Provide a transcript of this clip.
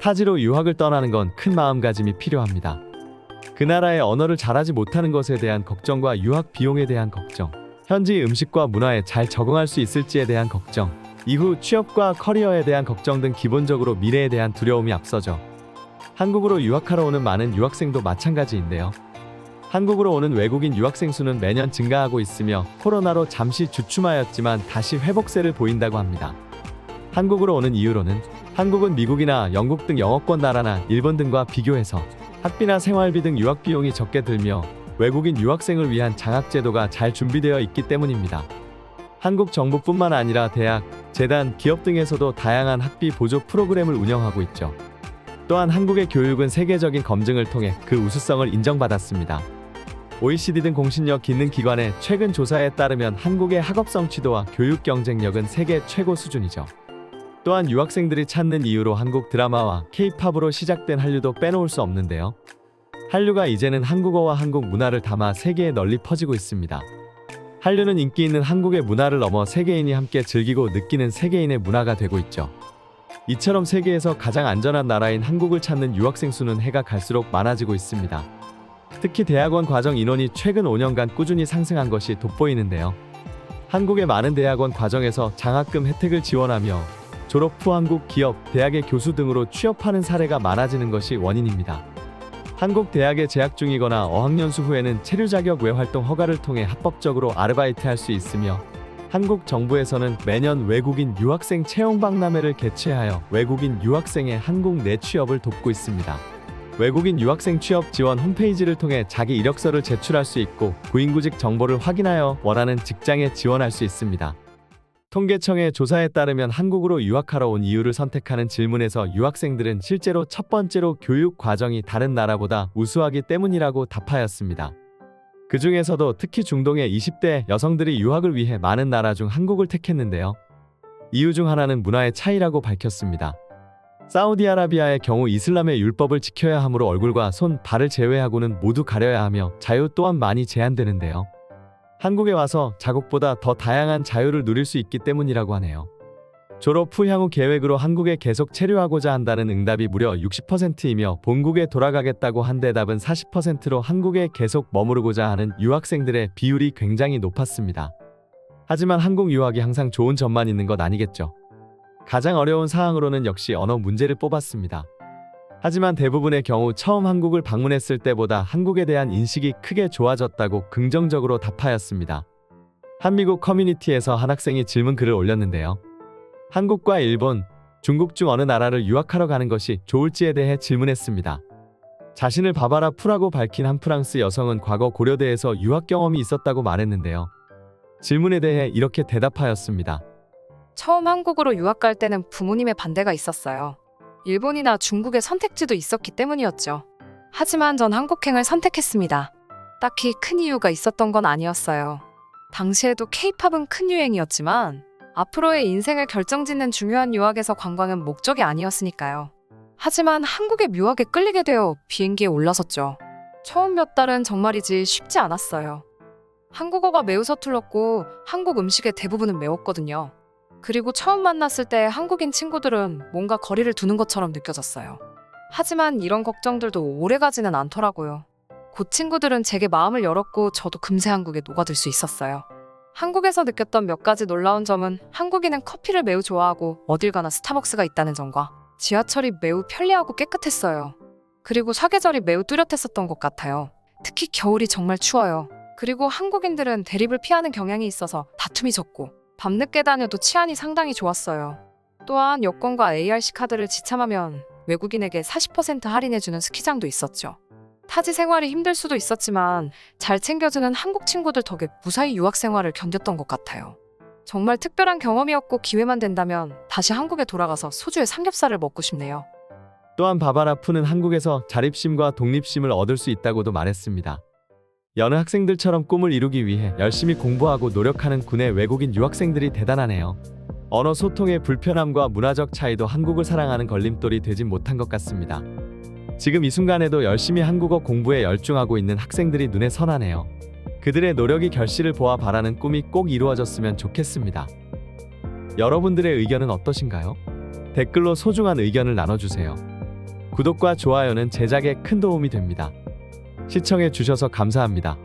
타지로 유학을 떠나는 건 큰 마음가짐이 필요합니다. 그 나라의 언어를 잘하지 못하는 것에 대한 걱정과 유학 비용에 대한 걱정, 현지 음식과 문화에 잘 적응할 수 있을지에 대한 걱정, 이후 취업과 커리어에 대한 걱정 등 기본적으로 미래에 대한 두려움이 앞서죠. 한국으로 유학하러 오는 많은 유학생도 마찬가지인데요. 한국으로 오는 외국인 유학생 수는 매년 증가하고 있으며 코로나로 잠시 주춤하였지만 다시 회복세를 보인다고 합니다. 한국으로 오는 이유로는 한국은 미국이나 영국 등 영어권 나라나 일본 등과 비교해서 학비나 생활비 등 유학 비용이 적게 들며 외국인 유학생을 위한 장학제도가 잘 준비되어 있기 때문입니다. 한국 정부뿐만 아니라 대학, 재단, 기업 등에서도 다양한 학비 보조 프로그램을 운영하고 있죠. 또한 한국의 교육은 세계적인 검증을 통해 그 우수성을 인정받았습니다. OECD 등 공신력 있는 기관의 최근 조사에 따르면 한국의 학업 성취도와 교육 경쟁력은 세계 최고 수준이죠. 또한 유학생들이 찾는 이유로 한국 드라마와 K-팝으로 시작된 한류도 빼놓을 수 없는데요. 한류가 이제는 한국어와 한국 문화를 담아 세계에 널리 퍼지고 있습니다. 한류는 인기 있는 한국의 문화를 넘어 세계인이 함께 즐기고 느끼는 세계인의 문화가 되고 있죠. 이처럼 세계에서 가장 안전한 나라인 한국을 찾는 유학생 수는 해가 갈수록 많아지고 있습니다. 특히 대학원 과정 인원이 최근 5년간 꾸준히 상승한 것이 돋보이는데요. 한국의 많은 대학원 과정에서 장학금 혜택을 지원하며 졸업 후 한국 기업, 대학의 교수 등으로 취업하는 사례가 많아지는 것이 원인입니다. 한국 대학에 재학 중이거나 어학연수 후에는 체류 자격 외 활동 허가를 통해 합법적으로 아르바이트할 수 있으며 한국 정부에서는 매년 외국인 유학생 채용 박람회를 개최하여 외국인 유학생의 한국 내 취업을 돕고 있습니다. 외국인 유학생 취업 지원 홈페이지를 통해 자기 이력서를 제출할 수 있고 구인구직 정보를 확인하여 원하는 직장에 지원할 수 있습니다. 통계청의 조사에 따르면 한국으로 유학하러 온 이유를 선택하는 질문에서 유학생들은 실제로 첫 번째로 교육 과정이 다른 나라보다 우수하기 때문이라고 답하였습니다. 그 중에서도 특히 중동의 20대 여성들이 유학을 위해 많은 나라 중 한국을 택했는데요. 이유 중 하나는 문화의 차이라고 밝혔습니다. 사우디아라비아의 경우 이슬람의 율법을 지켜야 하므로 얼굴과 손, 발을 제외하고는 모두 가려야 하며 자유 또한 많이 제한되는데요. 한국에 와서 자국보다 더 다양한 자유를 누릴 수 있기 때문이라고 하네요. 졸업 후 향후 계획으로 한국에 계속 체류하고자 한다는 응답이 무려 60%이며 본국에 돌아가겠다고 한 대답은 40%로 한국에 계속 머무르고자 하는 유학생들의 비율이 굉장히 높았습니다. 하지만 한국 유학이 항상 좋은 점만 있는 것 아니겠죠. 가장 어려운 사항으로는 역시 언어 문제를 뽑았습니다. 하지만 대부분의 경우 처음 한국을 방문했을 때보다 한국에 대한 인식이 크게 좋아졌다고 긍정적으로 답하였습니다. 한미국 커뮤니티에서 한 학생이 질문 글을 올렸는데요. 한국과 일본, 중국 중 어느 나라를 유학하러 가는 것이 좋을지에 대해 질문했습니다. 자신을 바바라 푸라고 밝힌 한 프랑스 여성은 과거 고려대에서 유학 경험이 있었다고 말했는데요. 질문에 대해 이렇게 대답하였습니다. 처음 한국으로 유학 갈 때는 부모님의 반대가 있었어요. 일본이나 중국의 선택지도 있었기 때문이었죠. 하지만 전 한국행을 선택했습니다. 딱히 큰 이유가 있었던 건 아니었어요. 당시에도 K-팝은 큰 유행이었지만 앞으로의 인생을 결정짓는 중요한 유학에서 관광은 목적이 아니었으니까요. 하지만 한국의 묘하게 끌리게 되어 비행기에 올라섰죠. 처음 몇 달은 정말이지 쉽지 않았어요. 한국어가 매우 서툴렀고 한국 음식의 대부분은 매웠거든요. 그리고 처음 만났을 때 한국인 친구들은 뭔가 거리를 두는 것처럼 느껴졌어요. 하지만 이런 걱정들도 오래가지는 않더라고요. 곧 친구들은 제게 마음을 열었고 저도 금세 한국에 녹아들 수 있었어요. 한국에서 느꼈던 몇 가지 놀라운 점은 한국인은 커피를 매우 좋아하고 어딜 가나 스타벅스가 있다는 점과 지하철이 매우 편리하고 깨끗했어요. 그리고 사계절이 매우 뚜렷했었던 것 같아요. 특히 겨울이 정말 추워요. 그리고 한국인들은 대립을 피하는 경향이 있어서 다툼이 적고 밤늦게 다녀도 치안이 상당히 좋았어요. 또한 여권과 ARC 카드를 지참하면 외국인에게 40% 할인해주는 스키장도 있었죠. 타지 생활이 힘들 수도 있었지만 잘 챙겨주는 한국 친구들 덕에 무사히 유학 생활을 견뎠던 것 같아요. 정말 특별한 경험이었고 기회만 된다면 다시 한국에 돌아가서 소주에 삼겹살을 먹고 싶네요. 또한 바바라 푸는 한국에서 자립심과 독립심을 얻을 수 있다고도 말했습니다. 여느 학생들처럼 꿈을 이루기 위해 열심히 공부하고 노력하는 군의 외국인 유학생들이 대단하네요. 언어 소통의 불편함과 문화적 차이도 한국을 사랑하는 걸림돌이 되진 못한 것 같습니다. 지금 이 순간에도 열심히 한국어 공부에 열중하고 있는 학생들이 눈에 선하네요. 그들의 노력이 결실을 보아 바라는 꿈이 꼭 이루어졌으면 좋겠습니다. 여러분들의 의견은 어떠신가요? 댓글로 소중한 의견을 나눠주세요. 구독과 좋아요는 제작에 큰 도움이 됩니다. 시청해 주셔서 감사합니다.